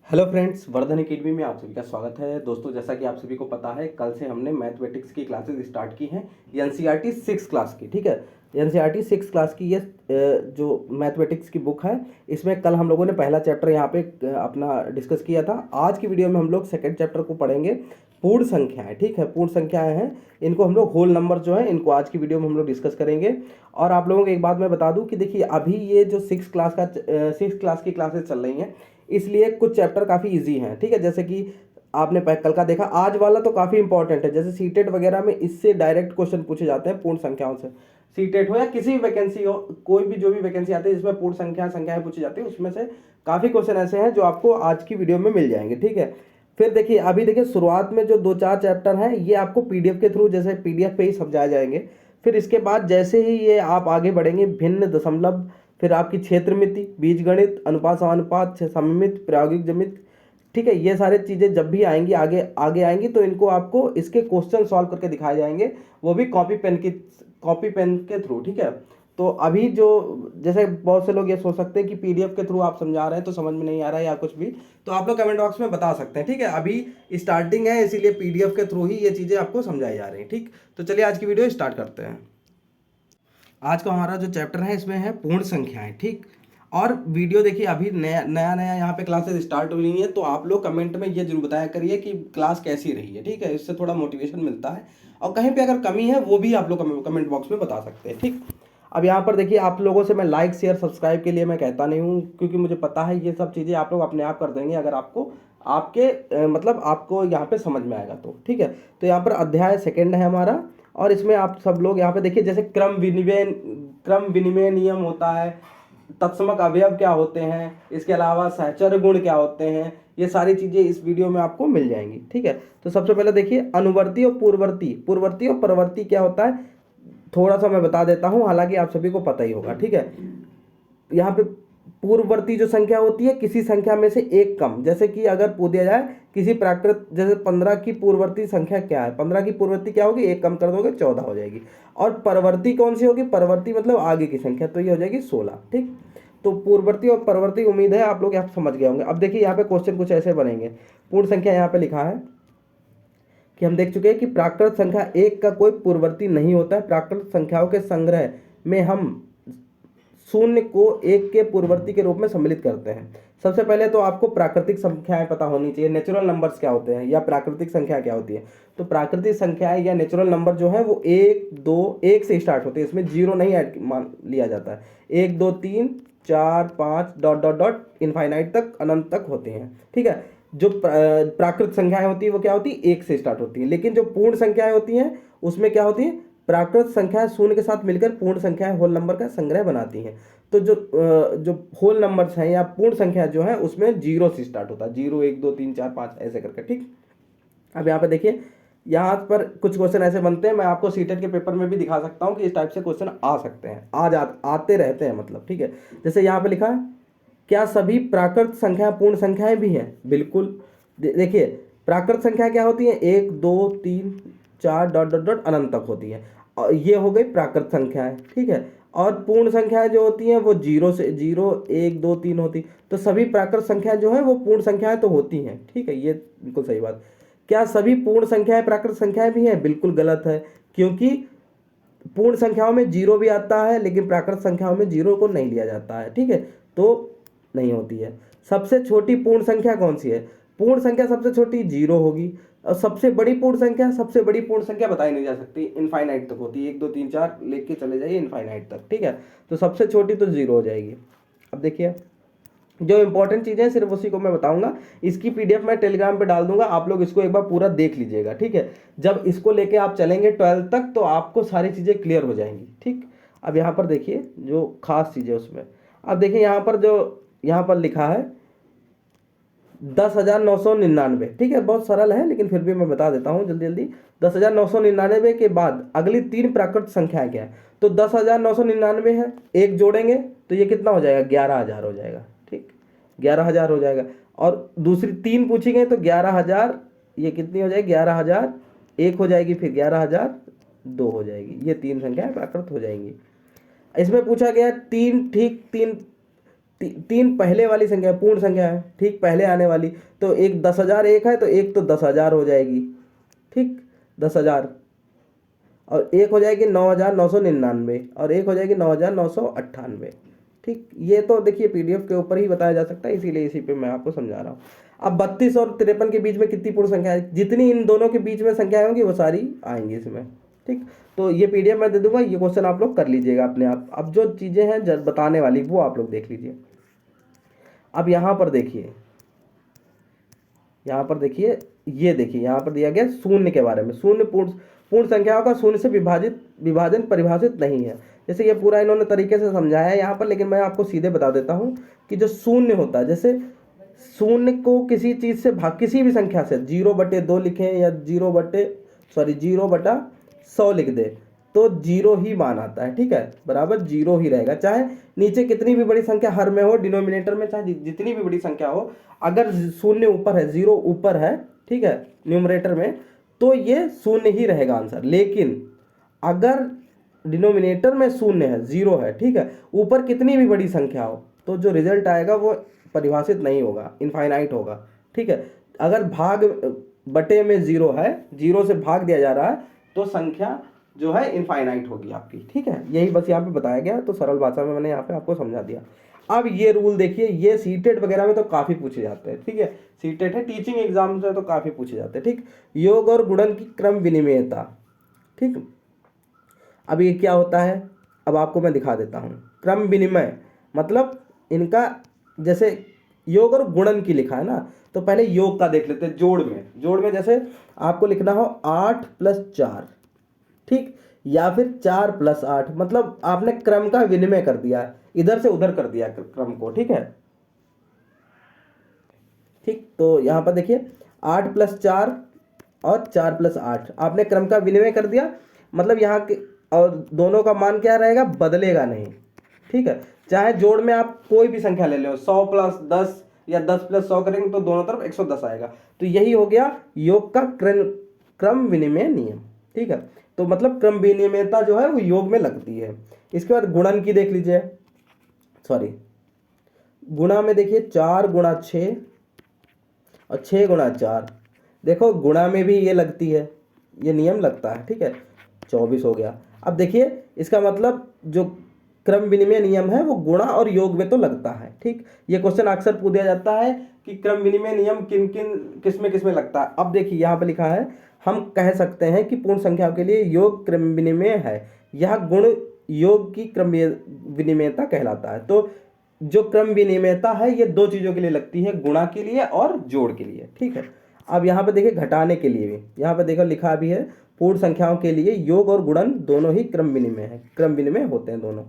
Hello friends, Vardhan academy में आप सभी का स्वागत है। दोस्तों, जैसा कि आप सभी को पता है, कल से हमने मैथमेटिक्स की क्लासेस स्टार्ट की हैं एनसीईआरटी 6 क्लास की। ठीक है, एनसीईआरटी 6 क्लास की ये जो मैथमेटिक्स की बुक है, इसमें कल हम लोगों ने पहला चैप्टर यहाँ पे अपना डिस्कस किया था। आज की वीडियो में हम लोग सेकेंड चैप्टर को पढ़ेंगे, पूर्ण संख्याएं। ठीक है, पूर्ण संख्याएं हैं, इनको हम लोग होल नंबर जो है इनको आज की वीडियो में हम लोग डिस्कस करेंगे। और आप लोगों को एक बात मैं बता दूं कि देखिए, अभी ये जो 6 क्लास की क्लासेस चल रही हैं, इसलिए कुछ चैप्टर काफ़ी इजी हैं। ठीक है, जैसे कि आपने कल का देखा, आज वाला तो काफ़ी इंपॉर्टेंट है। जैसे सीटेट वगैरह में इससे डायरेक्ट क्वेश्चन पूछे जाते हैं पूर्ण संख्याओं से। सीटेट हो या किसी भी वैकेंसी हो, कोई भी जो भी वैकेंसी आती है जिसमें पूर्ण संख्याएं पूछी जाती है, उसमें से काफ़ी क्वेश्चन ऐसे हैं जो आपको आज की वीडियो में मिल जाएंगे। ठीक है, फिर देखिए, अभी देखिए शुरुआत में जो 2-4 चैप्टर हैं ये आपको पीडीएफ के थ्रू, जैसे पीडीएफ पे ही समझाए जाएंगे। फिर इसके बाद जैसे ही ये आप आगे बढ़ेंगे, भिन्न, दशमलव, फिर आपकी क्षेत्रमिति, बीजगणित, अनुपात समानुपात, सममित, प्रायोगिक ज्यामिति, ठीक है, ये सारी चीज़ें जब भी आएंगी, आगे आगे आएंगी, तो इनको आपको इसके क्वेश्चन सॉल्व करके दिखाए जाएंगे, वो भी कॉपी पेन के थ्रू। ठीक है, तो अभी जो, जैसे बहुत से लोग ये सोच सकते हैं कि पीडीएफ के थ्रू आप समझा रहे हैं तो समझ में नहीं आ रहा है या कुछ भी, तो आप लोग कमेंट बॉक्स में बता सकते हैं। ठीक है, अभी स्टार्टिंग है, इसीलिए पीडीएफ के थ्रू ही ये चीज़ें आपको समझाई जा रही हैं। ठीक, तो चलिए आज की वीडियो स्टार्ट करते हैं। आज का हमारा जो चैप्टर है इसमें है पूर्ण संख्याएं। ठीक, और वीडियो देखिए, अभी नया नया यहाँ पे क्लासेस स्टार्ट हुई है, तो आप लोग कमेंट में ये जरूर बताया करिए कि क्लास कैसी रही है। ठीक है, इससे थोड़ा मोटिवेशन मिलता है, और कहीं पे अगर कमी है वो भी आप लोग कमेंट बॉक्स में बता सकते हैं। ठीक, अब यहाँ पर देखिए, आप लोगों से मैं लाइक शेयर सब्सक्राइब के लिए मैं कहता नहीं हूँ, क्योंकि मुझे पता है ये सब चीज़ें आप लोग अपने आप कर देंगे अगर आपको आपके मतलब आपको यहाँ पे समझ में आएगा तो। ठीक है, तो यहाँ पर अध्याय सेकेंड है हमारा, और इसमें आप सब लोग यहाँ पे देखिए, जैसे क्रम विनिमय नियम होता है, तत्समक अवयव क्या होते हैं, इसके अलावा सहचर्य गुण क्या होते हैं, ये सारी चीज़ें इस वीडियो में आपको मिल जाएंगी। ठीक है, तो सबसे पहले देखिए, अनुवर्ती और पूर्ववर्ती और परवर्ती क्या होता है, थोड़ा सा मैं बता देता हूँ, हालांकि आप सभी को पता ही होगा। ठीक है, यहाँ पे पूर्ववर्ती जो संख्या होती है, किसी संख्या में से एक कम, जैसे कि अगर पूछ दिया जाए किसी प्राकृत, जैसे 15 की पूर्ववर्ती संख्या क्या है, 15 की पूर्ववर्ती क्या होगी, एक कम कर दोगे 14 हो जाएगी। और परवर्ती कौन सी होगी, परवर्ती मतलब आगे की संख्या, तो ये हो जाएगी 16। ठीक, तो पूर्ववर्ती और परवर्ती, उम्मीद है आप लोग यहाँ समझ गए होंगे। अब देखिए, यहाँ पे क्वेश्चन कुछ ऐसे बनेंगे। पूर्ण संख्या यहाँ पे लिखा है कि हम देख चुके हैं कि प्राकृत संख्या एक का कोई पूर्ववर्ती नहीं होता है। प्राकृत संख्याओं के संग्रह में हम शून्य को एक के पूर्ववर्ती के रूप में सम्मिलित करते हैं। सबसे पहले तो आपको प्राकृतिक संख्याएं पता होनी चाहिए, नेचुरल नंबर्स क्या होते हैं या प्राकृतिक संख्या क्या होती है। तो प्राकृतिक संख्याएं या नेचुरल नंबर जो है वो 1 2 1 से स्टार्ट होते हैं, इसमें जीरो नहीं ऐड मान लिया जाता है। 1 2 3 4 5 डॉट डॉट डॉट इनफाइनाइट तक, अनंत तक होते हैं। ठीक है, जो प्राकृत संख्याएं होती है वो क्या होती है, 1 से स्टार्ट होती है। लेकिन जो पूर्ण संख्याएं होती हैं उसमें क्या होती है, प्राकृत संख्याएं शून्य के साथ मिलकर पूर्ण संख्याएं होल नंबर का संग्रह बनाती हैं। तो जो होल नंबर्स हैं या पूर्ण संख्या जो है उसमें जीरो से स्टार्ट होता है, 0 1 2 3 4 5 ऐसे करके। ठीक, अब यहाँ पे देखिए, यहाँ पर कुछ क्वेश्चन ऐसे बनते हैं, मैं आपको सीटेट के पेपर में भी दिखा सकता हूँ कि इस टाइप से क्वेश्चन आ सकते हैं, आते रहते हैं मतलब। ठीक है, जैसे यहाँ पे लिखा है, क्या सभी प्राकृत संख्या पूर्ण संख्याएं भी हैं? बिल्कुल। देखिए, प्राकृत संख्या क्या होती है, 1 2 3 4 डॉट डॉट डॉट अनंत तक होती है, और ये हो गई प्राकृत संख्याएं। ठीक है, और पूर्ण संख्याएं जो होती हैं वो 0 से 0 1 2 3 होती। तो सभी प्राकृत संख्याएं जो है वो पूर्ण संख्याएं तो होती हैं। ठीक है, ये बिल्कुल सही बात। क्या सभी पूर्ण संख्याएं प्राकृत संख्याएं भी हैं? बिल्कुल गलत है, क्योंकि पूर्ण संख्याओं में जीरो भी आता है, लेकिन प्राकृत संख्याओं में जीरो को नहीं लिया जाता है। ठीक है, तो नहीं होती है। सबसे छोटी पूर्ण संख्या कौन सी है? पूर्ण संख्या सबसे छोटी जीरो होगी, और सबसे बड़ी पूर्ण संख्या बताई नहीं जा सकती, इनफाइनाइट तक होती है, 1 2 3 4 लेके चले जाइए इनफाइनाइट तक। ठीक है, तो सबसे छोटी तो जीरो हो जाएगी। अब देखिए, जो इंपॉर्टेंट चीज़ें हैं सिर्फ उसी को मैं बताऊंगा। इसकी पीडीएफ मैं टेलीग्राम पे डाल दूंगा, आप लोग इसको एक बार पूरा देख लीजिएगा। ठीक है, जब इसको लेके आप चलेंगे 12th तक तो आपको सारी चीज़ें क्लियर हो जाएंगी। ठीक, अब यहाँ पर देखिए जो खास चीज़ें उसमें, अब देखिए यहाँ पर जो यहाँ पर लिखा है 10,999। ठीक है, बहुत सरल है लेकिन फिर भी मैं बता देता हूँ जल्दी जल्दी। 10,999 के बाद अगली 3 प्राकृत संख्याएं क्या है, तो 10,999 है, एक जोड़ेंगे तो ये कितना हो जाएगा, 11,000 हो जाएगा। ठीक, 11,000 हो जाएगा, और दूसरी 3 पूछी गई तो 11,000, ये कितनी हो जाएगी, 11,000 एक हो जाएगी, फिर 11,000 दो हो जाएगी। ये 3 संख्याएं प्राकृत हो जाएंगी। इसमें पूछा गया 3, ठीक 3 तीन पहले वाली संख्या है, पूर्ण संख्या है, ठीक, पहले आने वाली। तो एक 10,000 एक है, तो एक तो 10,000 हो जाएगी, ठीक, 10,000, और एक हो जाएगी 9,999, और एक हो जाएगी 9,998, ठीक। ये तो देखिए पीडीएफ के ऊपर ही बताया जा सकता है, इसीलिए इसी पे मैं आपको समझा रहा हूँ। अब 32 और 53 के बीच में कितनी पूर्ण संख्या है, जितनी इन दोनों के बीच में संख्याएं होंगी वो सारी आएंगी इसमें, ठीक। तो ये पीडीएफ मैं दे दूंगा, ये क्वेश्चन आप लोग कर लीजिएगा अपने आप। अब जो चीज़ें हैं बताने वाली वो आप लोग देख लीजिए। अब यहाँ पर देखिए, यहाँ पर देखिए, ये देखिए यहाँ पर दिया गया शून्य के बारे में। शून्य पूर्ण संख्याओं का शून्य से विभाजन परिभाषित नहीं है। जैसे ये पूरा इन्होंने तरीके से समझाया है यहाँ पर, लेकिन मैं आपको सीधे बता देता हूँ कि जो शून्य होता है, जैसे शून्य को किसी चीज़ से भाग, किसी भी संख्या से 0/2 लिखें या 0/100 लिख दे तो 0 ही मान आता है, ठीक है, बराबर 0 ही रहेगा। चाहे नीचे कितनी भी बड़ी संख्या हर में हो, डिनोमिनेटर में चाहे जितनी भी बड़ी संख्या हो, अगर शून्य ऊपर है, 0 ऊपर है, ठीक है, न्यूमरेटर में, तो ये शून्य ही रहेगा आंसर। लेकिन अगर डिनोमिनेटर में शून्य है, 0 है, ठीक है, ऊपर कितनी भी बड़ी संख्या हो, तो जो रिजल्ट आएगा वो परिभाषित नहीं होगा, इनफाइनाइट होगा, ठीक है। अगर भाग बटे में 0 है, 0 से भाग दिया जा रहा है, तो संख्या जो है इनफाइनाइट होगी आपकी, ठीक है। यही बस यहाँ पे बताया गया, तो सरल भाषा में मैंने यहाँ पे आपको समझा दिया। अब ये रूल देखिए, ये सीटेट वगैरह में तो काफ़ी पूछे जाते हैं, ठीक है, सीटेट है, टीचिंग एग्जाम से तो काफ़ी पूछे जाते हैं, ठीक। योग और गुणन की क्रम विनिमयता, ठीक। अब ये क्या होता है, अब आपको मैं दिखा देता हूँ। क्रम विनिमय मतलब इनका, जैसे योग और गुणन की लिखा है ना, तो पहले योग का देख लेते हैं। जोड़ में जैसे आपको लिखना हो 8 + 4, ठीक, या फिर 4 + 8, मतलब आपने क्रम का विनिमय कर दिया है, इधर से उधर कर दिया क्रम को, ठीक है, ठीक। तो यहाँ पर देखिए 8 + 4 और 4 + 8 आपने क्रम का विनिमय कर दिया, मतलब यहाँ के, और दोनों का मान क्या रहेगा, बदलेगा नहीं, ठीक है। चाहे जोड़ में आप कोई भी संख्या ले लो, 100 + 10 या 10 + 100 करेंगे तो दोनों तरफ 110 आएगा। तो यही हो गया योग का क्रम विनिमय नियम, ठीक है। तो मतलब क्रम विनिमयता जो है वो योग में लगती है। इसके बाद गुणन की देख लीजिए, सॉरी, गुणा में देखिए 4 × 6 और 6 × 4, देखो गुणा में भी ये लगती है, ये नियम लगता है, ठीक है, 24 हो गया। अब देखिए इसका मतलब जो क्रम विनिमय नियम है वो गुणा और योग में तो लगता है, ठीक। ये क्वेश्चन अक्सर पूछा जाता है कि क्रम विनिमय नियम किस में लगता है। अब देखिए यहाँ पे लिखा है, हम कह सकते हैं कि पूर्ण संख्याओं के लिए योग क्रम विनिमय है, यह गुण योग की क्रम विनिमयता कहलाता है। तो जो क्रम विनिमयता है ये दो चीज़ों के लिए लगती है, गुणा के लिए और जोड़ के लिए, ठीक है। अब यहाँ पे देखिए घटाने के लिए भी, यहाँ पे देखो लिखा भी है, पूर्ण संख्याओं के लिए योग और गुणन दोनों ही क्रम विनिमय है, क्रम विनिमय होते हैं दोनों।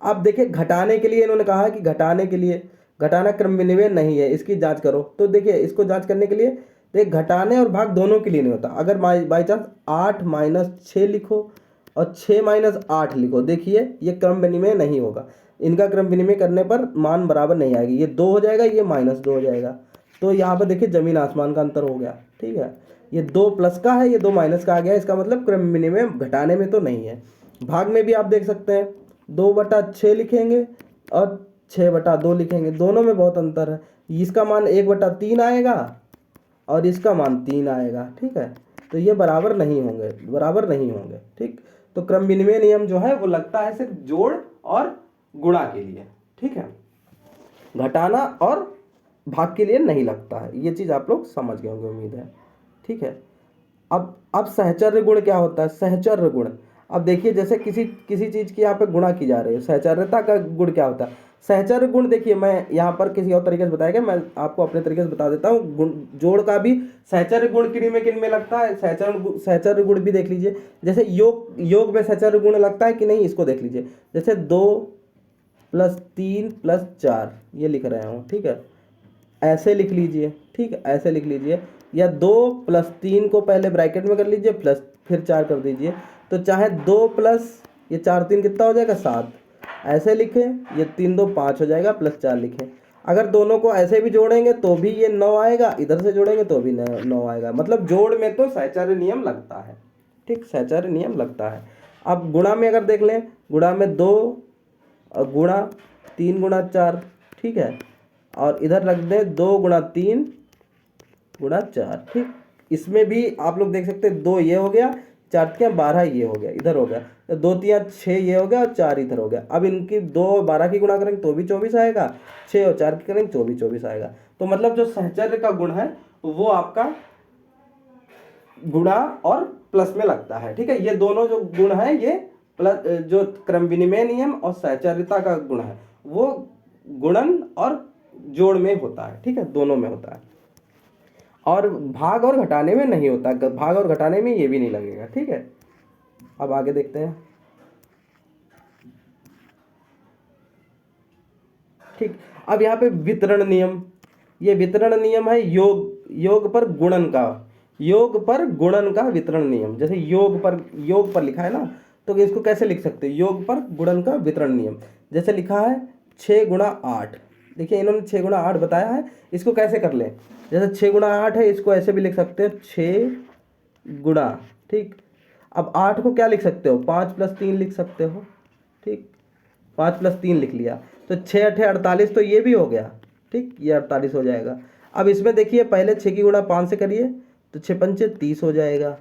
अब देखिए घटाने के लिए इन्होंने कहा कि घटाने के लिए, घटाना क्रम विनिमय नहीं है, इसकी जांच करो। तो देखिए इसको जांच करने के लिए देख, घटाने और भाग दोनों के लिए नहीं होता। अगर बाई चांस 8 - 6 लिखो और 6 - 8 लिखो, देखिए ये क्रम विनिमय नहीं होगा, इनका क्रम विनिमय करने पर मान बराबर नहीं आएगी, ये 2 हो जाएगा, ये -2 हो जाएगा। तो यहाँ पर देखिए जमीन आसमान का अंतर हो गया, ठीक है। ये 2 प्लस का है, ये 2 माइनस का आ गया, इसका मतलब क्रम विनिमय घटाने में तो नहीं है। भाग में भी आप देख सकते हैं 2/6 लिखेंगे और 6/2 लिखेंगे, दोनों में बहुत अंतर है। इसका मान 1/3 आएगा और इसका मान 3 आएगा, ठीक है। तो ये बराबर नहीं होंगे, ठीक। तो क्रम विनिमय नियम जो है वो लगता है सिर्फ जोड़ और गुणा के लिए, ठीक है, घटाना और भाग के लिए नहीं लगता है। ये चीज़ आप लोग समझ गए होंगे, उम्मीद है, ठीक है। अब सहचर्य गुण क्या होता है, सहचर्य गुण। अब देखिए जैसे किसी चीज़ की यहाँ पे गुणा की जा रही है, सहचर्यता का गुण क्या होता है। सहचर्य गुण देखिए, मैं यहाँ पर किसी और तरीके से बताया, मैं आपको अपने तरीके से बता देता हूँ। गुण जोड़ का भी सहचर्य गुण किन में लगता है, सहचर्य गुण भी देख लीजिए। जैसे योग में सहचर्य गुण लगता है कि नहीं, इसको देख लीजिए। जैसे 2 + 3 + 4 ये लिख रहे हूँ, ठीक है, ऐसे लिख लीजिए, ठीक है, ऐसे लिख लीजिए, या 2 + 3 को पहले ब्रैकेट में कर लीजिए, प्लस फिर 4 कर दीजिए। तो चाहे 2 प्लस ये 4 3 कितना हो जाएगा, 7, ऐसे लिखें, ये 3 2 5 हो जाएगा, +4 लिखें। अगर दोनों को ऐसे भी जोड़ेंगे तो भी ये 9 आएगा, इधर से जोड़ेंगे तो भी 9 आएगा। मतलब जोड़ में तो सहचर्य नियम लगता है, ठीक, सहचर्य नियम लगता है। अब गुणा में अगर देख लें, गुणा में 2 गुणा 3 × 4, ठीक है, और इधर रख दें 2 गुणा 3 गुणा 4, ठीक। इसमें भी आप लोग देख सकते हैं 2 ये हो गया, 4 तिया 12 ये हो गया, इधर हो गया, तो 2 तिया 6 ये हो गया और 4 इधर हो गया। अब इनकी 2 और 12 की गुणा करेंगे तो भी 24 आएगा, 6 और 4 की करेंगे तो भी 24 आएगा। तो मतलब जो सहचर्य का गुण है वो आपका गुणा और प्लस में लगता है, ठीक है। ये दोनों जो गुण है ये प्लस, जो क्रम विनिमय नियम और सहचर्यता का गुण है वो गुणन और जोड़ में होता है, ठीक है, दोनों में होता है। और भाग और घटाने में नहीं होता, भाग और घटाने में ये भी नहीं लगेगा, ठीक है। अब आगे देखते हैं, ठीक। अब यहाँ पे वितरण नियम, ये वितरण नियम है योग पर गुणन का, योग पर गुणन का वितरण नियम। जैसे योग पर लिखा है ना, तो इसको कैसे लिख सकते हैं, योग पर गुणन का वितरण नियम। जैसे लिखा है 6 गुणा 8, देखिए इन्होंने 6 गुणा 8 बताया है, इसको कैसे कर लें, जैसे 6 गुणा 8 है, इसको ऐसे भी लिख सकते हो 6 गुणा, ठीक। अब 8 को क्या लिख सकते हो, 5 + 3 लिख सकते हो, ठीक, 5 + 3 लिख लिया, तो 6 8 48, तो ये भी हो गया, ठीक, ये 48 हो जाएगा। अब इसमें देखिए पहले 6 की गुणा 5 से करिए तो 6 पंचे 30 हो जाएगा,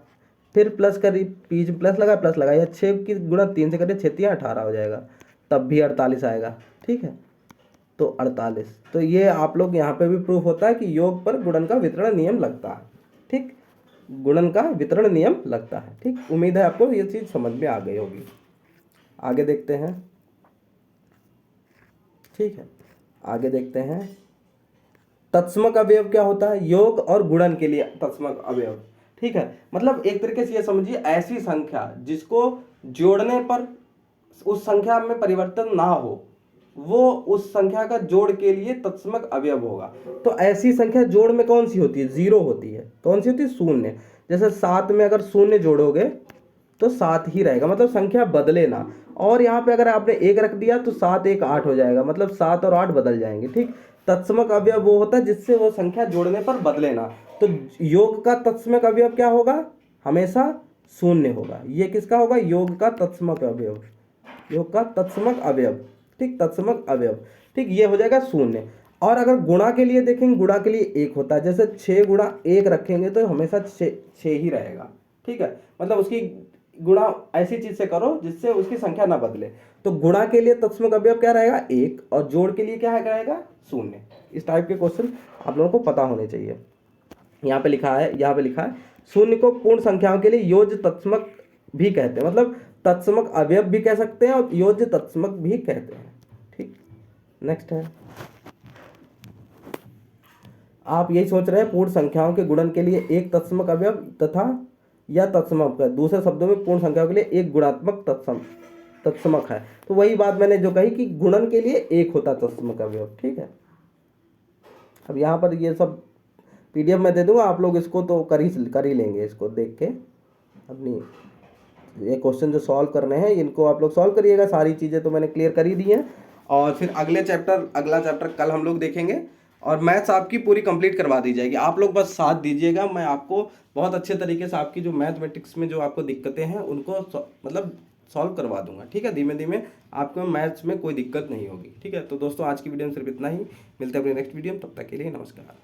फिर प्लस करिए, प्लस लगा या 6 की गुणा 3 से करिए 6 तिया 18 हो जाएगा, तब भी 48 आएगा, ठीक है। तो 48, तो ये आप लोग यहाँ पे भी प्रूफ होता है कि योग पर गुणन का वितरण नियम लगता है, ठीक, गुणन का वितरण नियम लगता है, ठीक। उम्मीद है आपको ये चीज़ समझ में आ गई होगी। आगे देखते हैं, ठीक है, आगे देखते हैं तत्समक अवयव क्या होता है, योग और गुणन के लिए तत्समक अवयव, ठीक है। मतलब एक तरीके से ये समझिए ऐसी संख्या जिसको जोड़ने पर उस संख्या में परिवर्तन ना हो, वो उस संख्या का जोड़ के लिए तत्समक अवयव होगा। तो ऐसी संख्या जोड़ में कौन सी होती है, 0 होती है, कौन सी होती है, 0। जैसे 7 में अगर 0 जोड़ोगे तो 7 ही रहेगा, मतलब संख्या बदले ना। और यहाँ पे अगर आपने 1 रख दिया तो 7 1 8 हो जाएगा, मतलब 7 और 8 बदल जाएंगे, ठीक। तत्समक अवयव वो होता है जिससे वो संख्या जोड़ने पर बदले ना। तो योग का तत्समक अवयव क्या होगा, हमेशा 0 होगा। ये किसका होगा, योग का तत्समक अवयव, योग का तत्समक अवयव, ठीक, तत्समक अवयव, ठीक, ये हो जाएगा 0। और अगर गुणा के लिए देखेंगे, गुणा के लिए 1 होता है, जैसे 6 गुणा 1 रखेंगे तो हमेशा 6 ही रहेगा, ठीक है। मतलब उसकी गुणा ऐसी चीज से करो जिससे उसकी संख्या ना बदले। तो गुणा के लिए तत्समक अवयव क्या रहेगा, 1, और जोड़ के लिए क्या रहेगा, 0। इस टाइप के क्वेश्चन आप लोगों को पता होने चाहिए। यहाँ पे लिखा है 0 को पूर्ण संख्याओं के लिए योज्य तत्समक भी कहते हैं, मतलब तत्समक अवयव भी कह सकते हैं और योज्य तत्समक भी कहते हैं, ठीक। नेक्स्ट है, आप यही सोच रहे हैं पूर्ण संख्याओं के गुणन के लिए एक तत्समक अवयव तथा या तत्समक है, दूसरे शब्दों में पूर्ण संख्याओं के लिए एक गुणात्मक तत्समक है। तो वही बात मैंने जो कही कि गुणन के लिए 1 होता तत्समक अवयव, ठीक है। अब यहाँ पर ये सब PDF में दे दूंगा, आप लोग इसको तो कर ही लेंगे, इसको देख के अपनी ये क्वेश्चन जो सॉल्व करने हैं इनको आप लोग सॉल्व करिएगा। सारी चीज़ें तो मैंने क्लियर कर ही दी हैं, और फिर अगला चैप्टर कल हम लोग देखेंगे, और मैथ्स आपकी पूरी कंप्लीट करवा दी जाएगी। आप लोग बस साथ दीजिएगा, मैं आपको बहुत अच्छे तरीके से आपकी जो मैथमेटिक्स में जो आपको दिक्कतें हैं उनको मतलब सॉल्व करवा दूंगा, ठीक है। धीमे धीमे आपको मैथ्स में कोई दिक्कत नहीं होगी, ठीक है। तो दोस्तों आज की वीडियो में सिर्फ इतना ही, मिलते हैं अपनी नेक्स्ट वीडियो में, तब तक के लिए नमस्कार।